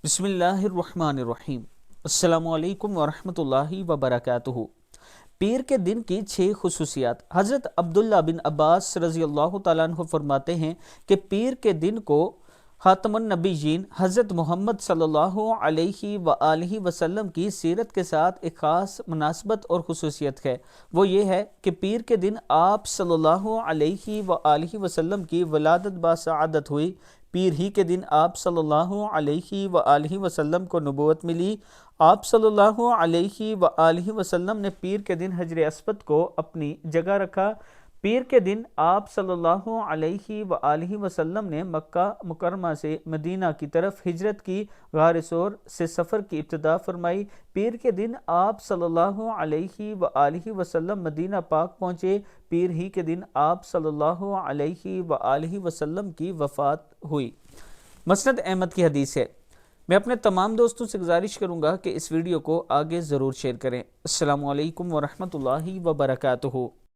بسم اللہ الرحمن الرحیم۔ السلام علیکم ورحمۃ اللہ وبرکاتہ۔ پیر کے دن کی 6 خصوصیات۔ حضرت عبداللہ بن عباس رضی اللہ تعالیٰ عنہ فرماتے ہیں کہ پیر کے دن کو خاتم النبیین حضرت محمد صلی اللہ علیہ وآلہ وسلم کی سیرت کے ساتھ ایک خاص مناسبت اور خصوصیت ہے۔ وہ یہ ہے کہ پیر کے دن آپ صلی اللہ علیہ وآلہ وسلم کی ولادت باسعادت ہوئی۔ پیر ہی کے دن آپ صلی اللہ علیہ وآلہ وسلم کو نبوت ملی۔ آپ صلی اللہ علیہ وآلہ وسلم نے پیر کے دن حجر اسود کو اپنی جگہ رکھا۔ پیر کے دن آپ صلی اللہ علیہ وآلہ وسلم نے مکہ مکرمہ سے مدینہ کی طرف ہجرت کی، غار ثور سے سفر کی ابتدا فرمائی۔ پیر کے دن آپ صلی اللہ علیہ وآلہ وسلم مدینہ پاک پہنچے۔ پیر ہی کے دن آپ صلی اللہ علیہ وآلہ وسلم کی وفات ہوئی۔ مسند احمد کی حدیث ہے۔ میں اپنے تمام دوستوں سے گزارش کروں گا کہ اس ویڈیو کو آگے ضرور شیئر کریں۔ السلام علیکم ورحمۃ اللہ وبرکاتہ۔